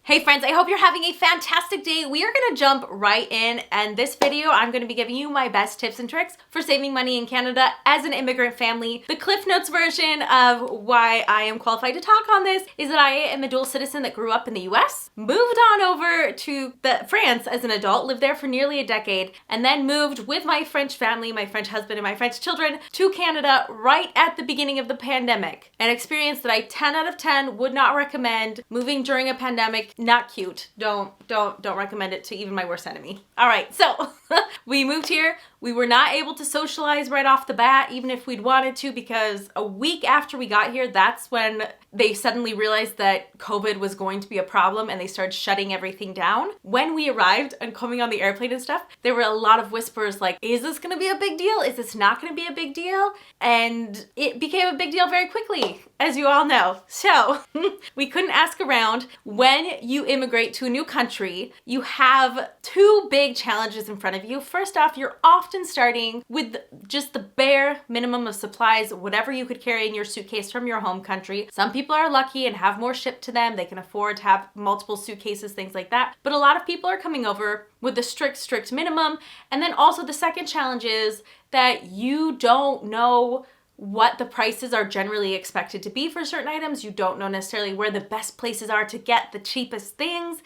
Hey friends, I hope you're having a fantastic day. We are gonna jump right in, and this video I'm gonna be giving you my best tips and tricks for saving money in Canada as an immigrant family. The Cliff Notes version of why I am qualified to talk on this is that I am a dual citizen that grew up in the US, moved on over to France as an adult, lived there for nearly a decade, and then moved with my French family, my French husband and my French children to Canada right at the beginning of the pandemic. An experience that I 10 out of 10 would not recommend. Moving during a pandemic, not cute. Don't recommend it to even my worst enemy. All right, so we moved here. We were not able to socialize right off the bat, even if we'd wanted to, because a week after we got here, that's when they suddenly realized that COVID was going to be a problem and they started shutting everything down. When we arrived and coming on the airplane and stuff, there were a lot of whispers like, is this gonna be a big deal? Is this not gonna be a big deal? And it became a big deal very quickly, as you all know. So we couldn't ask around. When you immigrate to a new country, you have two big challenges in front of you. First off, you're often starting with just the bare minimum of supplies, whatever you could carry in your suitcase from your home country. Some people are lucky and have more shipped to them. They can afford to have multiple suitcases, things like that. But a lot of people are coming over with the strict minimum. And then also the second challenge is that you don't know what the prices are generally expected to be for certain items. You don't know necessarily where the best places are to get the cheapest things.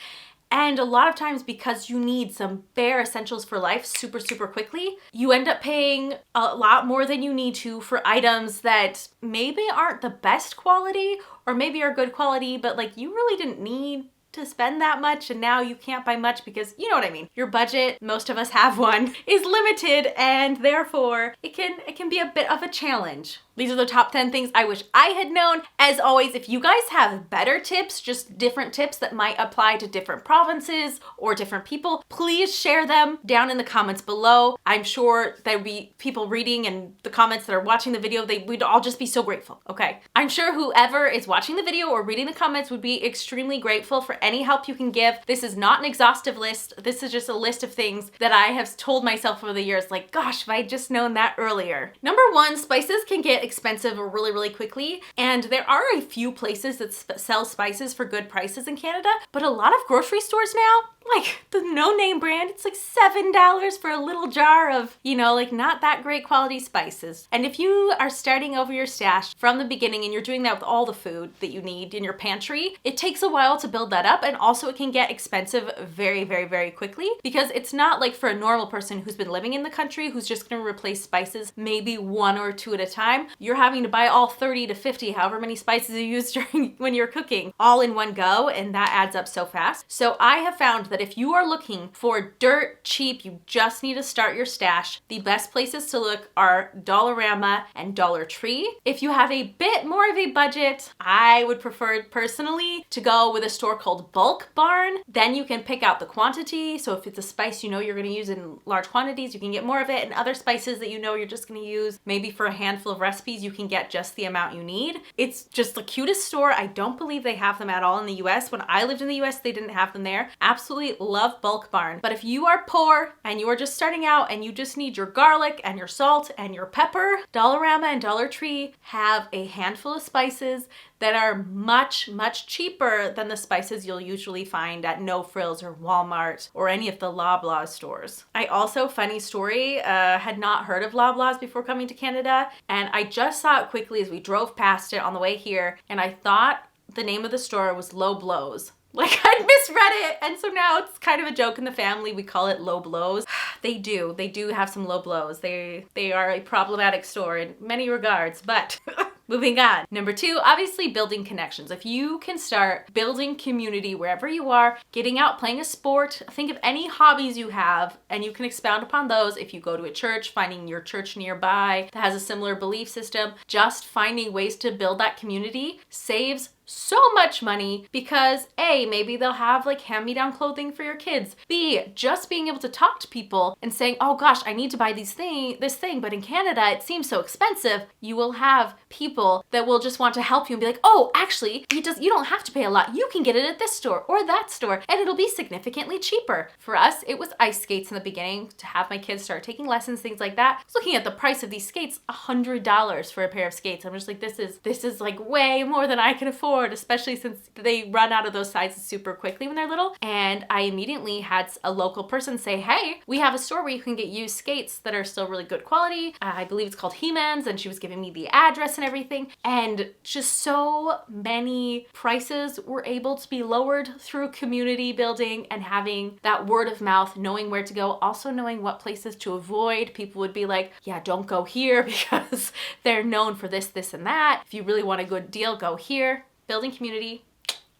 And a lot of times, because you need some bare essentials for life super quickly, you end up paying a lot more than you need to for items that maybe aren't the best quality or maybe are good quality, but like you really didn't need to spend that much, and now you can't buy much because you know what I mean. Your budget, most of us have one, is limited, and therefore it can be a bit of a challenge. These are the top 10 things I wish I had known. As always, if you guys have better tips, just different tips that might apply to different provinces or different people, please share them down in the comments below. I'm sure there'd be people reading and the comments that are watching the video, we'd all just be so grateful, okay? I'm sure whoever is watching the video or reading the comments would be extremely grateful for any help you can give. This is not an exhaustive list. This is just a list of things that I have told myself over the years, like, gosh, if I had just known that earlier. Number one, spices can get expensive really quickly, and there are a few places that sell spices for good prices in Canada, but a lot of grocery stores now, like the no-name brand, it's like $7 for a little jar of, you know, like not that great quality spices. And if you are starting over your stash from the beginning and you're doing that with all the food that you need in your pantry, it takes a while to build that up, and also it can get expensive very quickly, because it's not like for a normal person who's been living in the country who's just gonna replace spices maybe one or two at a time. You're having to buy all 30 to 50, however many spices you use during when you're cooking, all in one go, and that adds up so fast. So I have found that if you are looking for dirt cheap, you just need to start your stash, the best places to look are Dollarama and Dollar Tree. If you have a bit more of a budget, I would prefer personally to go with a store called Bulk Barn. Then you can pick out the quantity. So if it's a spice you know you're going to use in large quantities, you can get more of it, and other spices that you know you're just going to use maybe for a handful of recipes, you can get just the amount you need. It's just the cutest store. I don't believe they have them at all in the US. When I lived in the US, they didn't have them there. Absolutely love Bulk Barn. But if you are poor and you are just starting out and you just need your garlic and your salt and your pepper, Dollarama and Dollar Tree have a handful of spices that are much cheaper than the spices you'll usually find at No Frills or Walmart or any of the Loblaws stores. I also, funny story, had not heard of Loblaws before coming to Canada, and I just saw it quickly as we drove past it on the way here, and I thought the name of the store was Low Blows. Like, I'd misread it, and so now it's kind of a joke in the family. We call it Low Blows. They do have some low blows. They are a problematic store in many regards, but moving on. Number two, obviously building connections. If you can start building community wherever you are, getting out, playing a sport, think of any hobbies you have, and you can expound upon those. If you go to a church, finding your church nearby that has a similar belief system, just finding ways to build that community saves so much money, because A, maybe they'll have like hand-me-down clothing for your kids. B, just being able to talk to people and saying, oh gosh, I need to buy this thing, but in Canada it seems so expensive. You will have people that will just want to help you and be like, oh, actually, you don't have to pay a lot. You can get it at this store or that store, and it'll be significantly cheaper. For us, it was ice skates in the beginning to have my kids start taking lessons, things like that. I was looking at the price of these skates, $100 for a pair of skates. I'm just like, this is like way more than I can afford. afford, especially since they run out of those sizes super quickly when they're little. And I immediately had a local person say, hey, we have a store where you can get used skates that are still really good quality. I believe it's called He-Man's, and she was giving me the address and everything. And just so many prices were able to be lowered through community building and having that word of mouth, knowing where to go, also knowing what places to avoid. People would be like, yeah, don't go here because they're known for this, this, and that. If you really want a good deal, go here. Building community,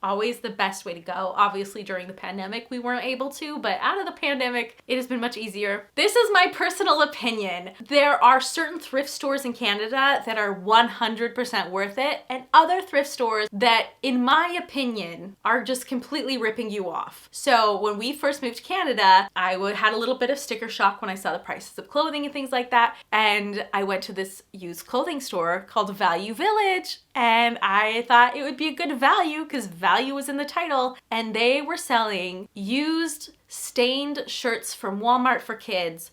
always the best way to go. Obviously during the pandemic we weren't able to, but out of the pandemic it has been much easier. This is my personal opinion. There are certain thrift stores in Canada that are 100% worth it, and other thrift stores that, in my opinion, are just completely ripping you off. So when we first moved to Canada, I had a little bit of sticker shock when I saw the prices of clothing and things like that, and I went to this used clothing store called Value Village, and I thought it would be a good value because value was in the title, and they were selling used stained shirts from Walmart for kids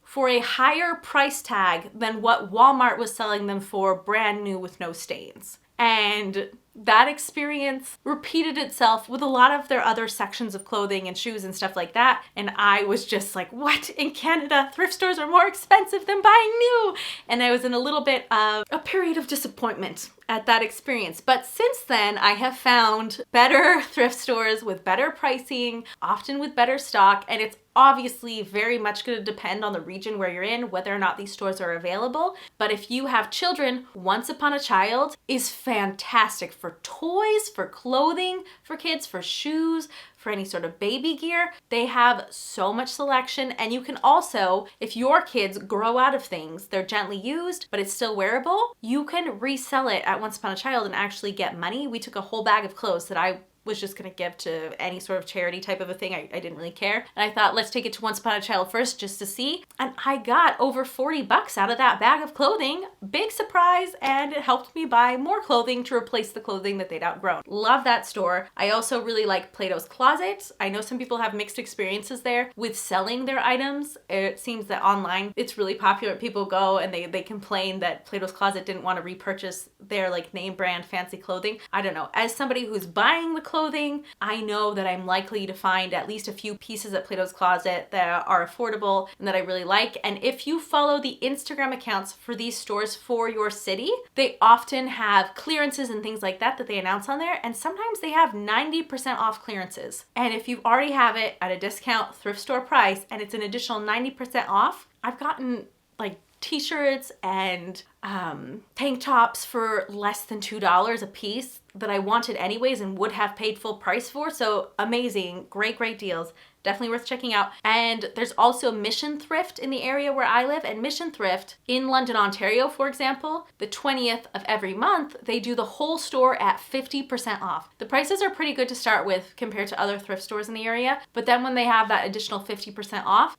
for a higher price tag than what Walmart was selling them for brand new with no stains. And that experience repeated itself with a lot of their other sections of clothing and shoes and stuff like that. And I was just like, what? In Canada, thrift stores are more expensive than buying new. And I was in a little bit of a period of disappointment at that experience. But since then, I have found better thrift stores with better pricing, often with better stock, and it's obviously very much going to depend on the region where you're in, whether or not these stores are available. But if you have children, Once Upon a Child is fantastic for toys, for clothing, for kids, for shoes, for any sort of baby gear. They have so much selection, and you can also, if your kids grow out of things, they're gently used, but it's still wearable, you can resell it at Once Upon a Child and actually get money. We took a whole bag of clothes that I was just gonna give to any sort of charity type of a thing. I didn't really care. And I thought, let's take it to Once Upon a Child first just to see. And I got over 40 bucks out of that bag of clothing. Big surprise, and it helped me buy more clothing to replace the clothing that they'd outgrown. Love that store. I also really like Plato's Closet. I know some people have mixed experiences there with selling their items. It seems that online it's really popular. People go and they complain that Plato's Closet didn't want to repurchase their like name brand fancy clothing. I don't know. As somebody who's buying the clothing, I know that I'm likely to find at least a few pieces at Plato's Closet that are affordable and that I really like. And if you follow the Instagram accounts for these stores for your city, they often have clearances and things like that that they announce on there. And sometimes they have 90% off clearances. And if you already have it at a discount thrift store price and it's an additional 90% off, I've gotten like t-shirts and tank tops for less than $2 a piece that I wanted anyways and would have paid full price for. So amazing, great deals. Definitely worth checking out. And there's also Mission Thrift in the area where I live. And Mission Thrift in London, Ontario, for example, the 20th of every month, they do the whole store at 50% off. The prices are pretty good to start with compared to other thrift stores in the area. But then when they have that additional 50% off,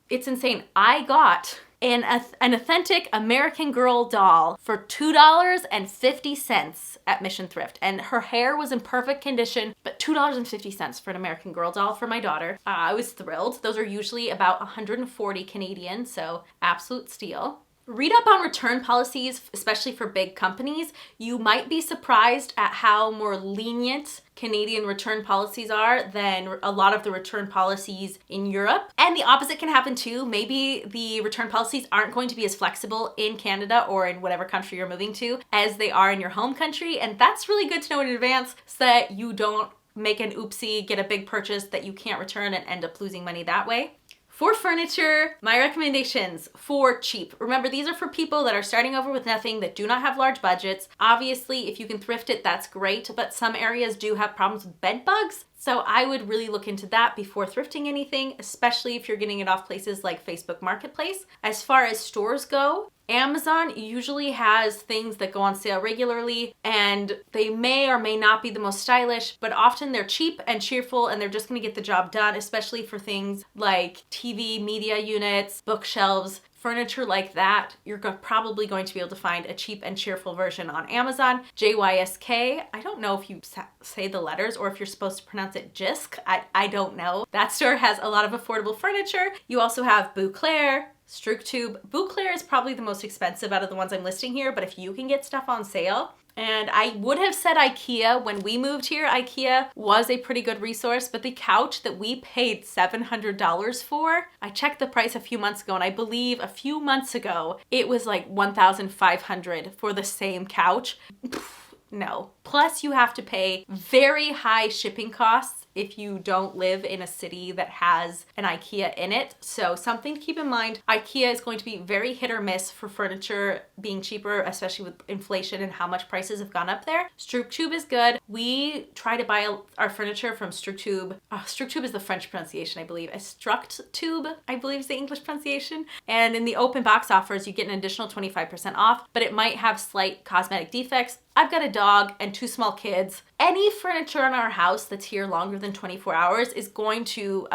it's insane. I got an authentic American Girl doll for $2.50 at Mission Thrift. And her hair was in perfect condition, but $2.50 for an American Girl doll for my daughter. I was thrilled. Those are usually about 140 Canadian, so absolute steal. Read up on return policies, especially for big companies. You might be surprised at how more lenient Canadian return policies are than a lot of the return policies in Europe. And the opposite can happen too. Maybe the return policies aren't going to be as flexible in Canada or in whatever country you're moving to as they are in your home country. And that's really good to know in advance so that you don't make an oopsie, get a big purchase that you can't return and end up losing money that way. For furniture, my recommendations for cheap. Remember, these are for people that are starting over with nothing, that do not have large budgets. Obviously, if you can thrift it, that's great, but some areas do have problems with bed bugs. So I would really look into that before thrifting anything, especially if you're getting it off places like Facebook Marketplace. As far as stores go, Amazon usually has things that go on sale regularly, and they may or may not be the most stylish, but often they're cheap and cheerful and they're just gonna get the job done, especially for things like TV, media units, bookshelves, furniture like that. You're probably going to be able to find a cheap and cheerful version on Amazon. JYSK, I don't know if you say the letters or if you're supposed to pronounce it Jisk. I don't know. That store has a lot of affordable furniture. You also have Bouclair, Structube. Bouclair is probably the most expensive out of the ones I'm listing here, but if you can get stuff on sale, And I would have said IKEA when we moved here. IKEA was a pretty good resource, but the couch that we paid $700 for, I checked the price a few months ago, and I believe a few months ago, it was like $1,500 for the same couch. No. Plus you have to pay very high shipping costs if you don't live in a city that has an IKEA in it. So something to keep in mind, IKEA is going to be very hit or miss for furniture being cheaper, especially with inflation and how much prices have gone up there. Structube is good. We try to buy our furniture from Structube. Structube is the French pronunciation, I believe. Structube, I believe is the English pronunciation. And in the open box offers, you get an additional 25% off, but it might have slight cosmetic defects. I've got a dog and 2 small kids. Any furniture in our house that's here longer than 24 hours is going to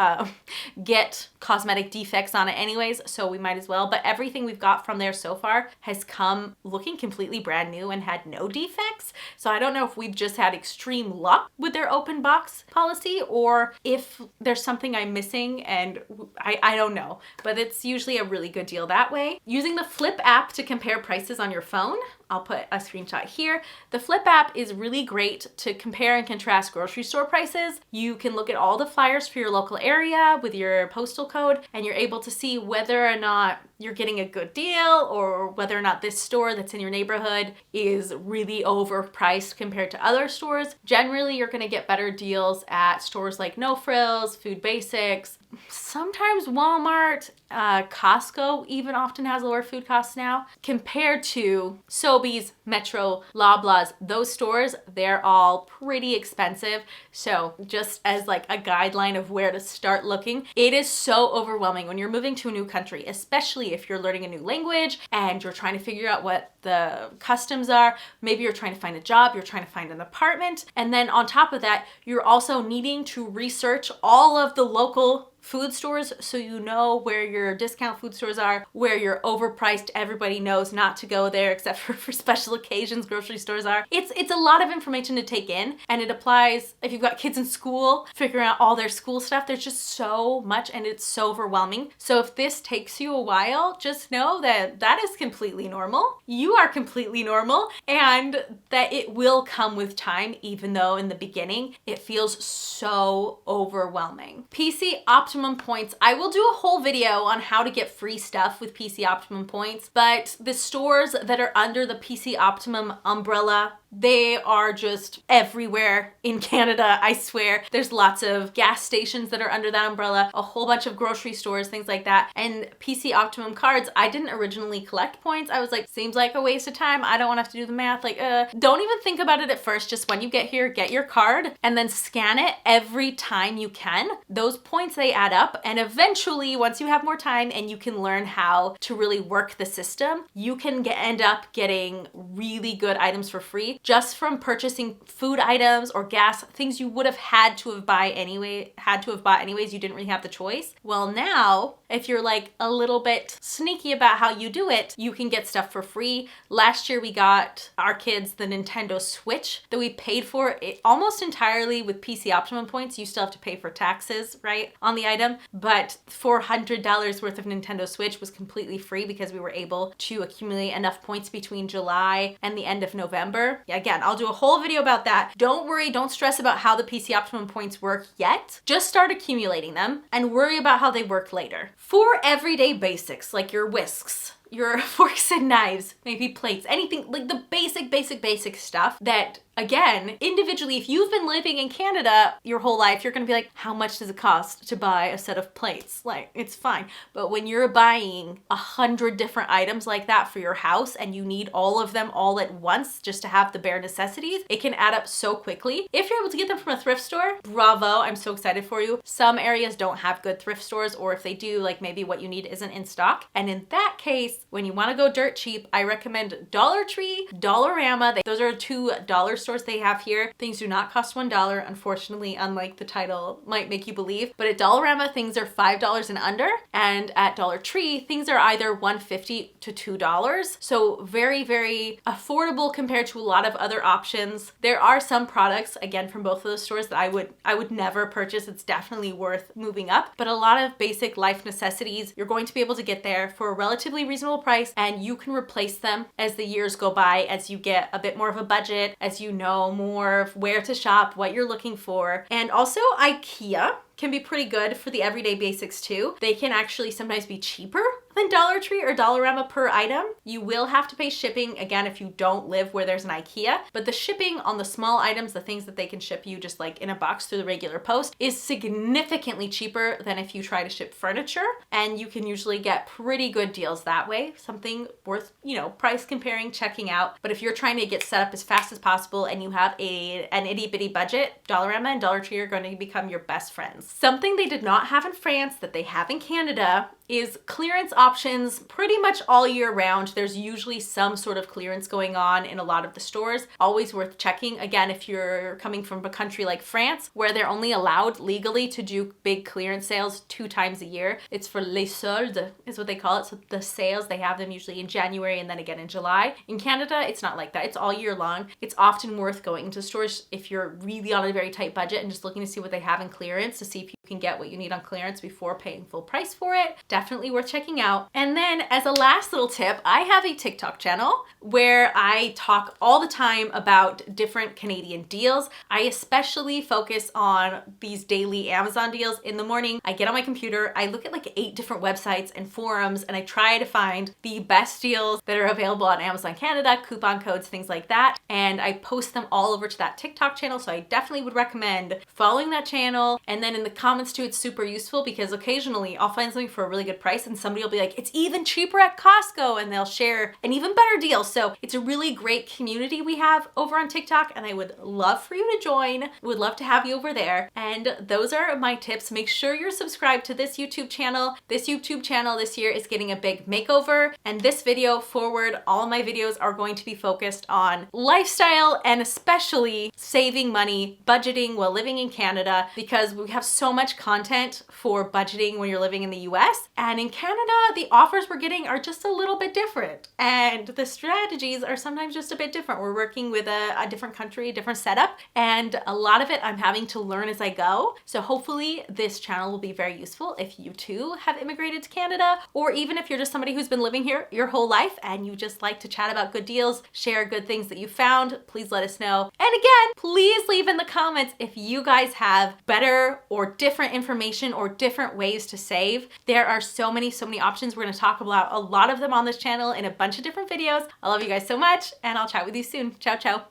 get cosmetic defects on it anyways, so we might as well. But everything we've got from there so far has come looking completely brand new and had no defects. So I don't know if we've just had extreme luck with their open box policy or if there's something I'm missing, and I don't know. But it's usually a really good deal that way. Using the Flip app to compare prices on your phone, I'll put a screenshot here. The Flip app is really great to compare and contrast grocery store prices. You can look at all the flyers for your local area with your postal code, and you're able to see whether or not you're getting a good deal or whether or not this store that's in your neighborhood is really overpriced compared to other stores. Generally, you're gonna get better deals at stores like No Frills, Food Basics, sometimes Walmart, Costco even often has lower food costs now compared to Sobeys, Metro, Loblaws. Those stores, they're all pretty expensive. So just as like a guideline of where to start looking, it is so overwhelming when you're moving to a new country, especially if you're learning a new language and you're trying to figure out what the customs are. Maybe you're trying to find a job, you're trying to find an apartment. And then on top of that, you're also needing to research all of the local food stores so you know where your discount food stores are, where your overpriced, everybody knows not to go there except for special occasions grocery stores are. It's a lot of information to take in, and it applies if you've got kids in school, figuring out all their school stuff. There's just so much and it's so overwhelming. So if this takes you a while, just know that that is completely normal. You are completely normal, and that it will come with time, even though in the beginning it feels so overwhelming. PC Optimum points. I will do a whole video on how to get free stuff with PC Optimum points, but the stores that are under the PC Optimum umbrella, they are just everywhere in Canada, I swear. There's lots of gas stations that are under that umbrella, a whole bunch of grocery stores, things like that. And PC Optimum cards, I didn't originally collect points. I was like, seems like a waste of time. I don't want to have to do the math. Like, don't even think about it at first. Just when you get here, get your card and then scan it every time you can. Those points, they add up. And eventually, once you have more time and you can learn how to really work the system, you can end up getting really good items for free just from purchasing food items or gas, things you would have had to have bought anyways. You didn't really have the choice. Well, now, if you're like a little bit sneaky about how you do it, you can get stuff for free. Last year, we got our kids the Nintendo Switch that we paid for it almost entirely with PC Optimum points. You still have to pay for taxes, right, on the item, but $400 worth of Nintendo Switch was completely free because we were able to accumulate enough points between July and the end of November. Yeah, again, I'll do a whole video about that. Don't worry, don't stress about how the PC Optimum points work yet. Just start accumulating them and worry about how they work later. For everyday basics like your whisks, your forks and knives, maybe plates, anything like the basic stuff that, again, individually, if you've been living in Canada your whole life, you're gonna be like, how much does it cost to buy a set of plates? Like, it's fine. But when you're buying 100 different items like that for your house and you need all of them all at once just to have the bare necessities, it can add up so quickly. If you're able to get them from a thrift store, bravo, I'm so excited for you. Some areas don't have good thrift stores, or if they do, like maybe what you need isn't in stock. And in that case, when you wanna go dirt cheap, I recommend Dollar Tree, Dollarama. Those are 2 dollar stores they have here, things do not cost $1, unfortunately, unlike the title might make you believe. But at Dollarama, things are $5 and under, and at Dollar Tree, things are either $1.50 to $2. So very, very affordable compared to a lot of other options. There are some products, again, from both of those stores that I would never purchase. It's definitely worth moving up, but a lot of basic life necessities you're going to be able to get there for a relatively reasonable price, and you can replace them as the years go by, as you get a bit more of a budget, as you know more of where to shop, what you're looking for. And also IKEA can be pretty good for the everyday basics too. They can actually sometimes be cheaper than Dollar Tree or Dollarama per item. You will have to pay shipping, again, if you don't live where there's an IKEA, but the shipping on the small items, the things that they can ship you just like in a box through the regular post, is significantly cheaper than if you try to ship furniture, and you can usually get pretty good deals that way. Something worth, price comparing, checking out. But if you're trying to get set up as fast as possible and you have an itty bitty budget, Dollarama and Dollar Tree are going to become your best friends. Something they did not have in France that they have in Canada is clearance options pretty much all year round. There's usually some sort of clearance going on in a lot of the stores. Always worth checking. Again, if you're coming from a country like France, where they're only allowed legally to do big clearance sales 2 times a year. It's for les soldes is what they call it. So the sales, they have them usually in January and then again in July. In Canada, it's not like that. It's all year long. It's often worth going into stores if you're really on a very tight budget and just looking to see what they have in clearance, to see if you can get what you need on clearance before paying full price for it. Definitely worth checking out. And then as a last little tip, I have a TikTok channel where I talk all the time about different Canadian deals. I especially focus on these daily Amazon deals. In the morning, I get on my computer, I look at like 8 different websites and forums, and I try to find the best deals that are available on Amazon Canada, coupon codes, things like that. And I post them all over to that TikTok channel. So I definitely would recommend following that channel. And then in the comments too, it's super useful because occasionally I'll find something for a really good price and somebody will be like, it's even cheaper at Costco, and they'll share an even better deal. So it's a really great community we have over on TikTok, and I would love for you to join. Would love to have you over there. And those are my tips. Make sure you're subscribed to this YouTube channel. This YouTube channel this year is getting a big makeover, and this video forward, all of my videos are going to be focused on lifestyle and especially saving money, budgeting while living in Canada, because we have so much content for budgeting when you're living in the US. And in Canada, the offers we're getting are just a little bit different, and the strategies are sometimes just a bit different. We're working with a different country, a different setup, and a lot of it I'm having to learn as I go. So hopefully this channel will be very useful if you too have immigrated to Canada, or even if you're just somebody who's been living here your whole life and you just like to chat about good deals, share good things that you found, please let us know. And again, please leave in the comments if you guys have better or different information or different ways to save. There are so many options. We're going to talk about a lot of them on this channel in a bunch of different videos. I love you guys so much, and I'll chat with you soon. Ciao, ciao.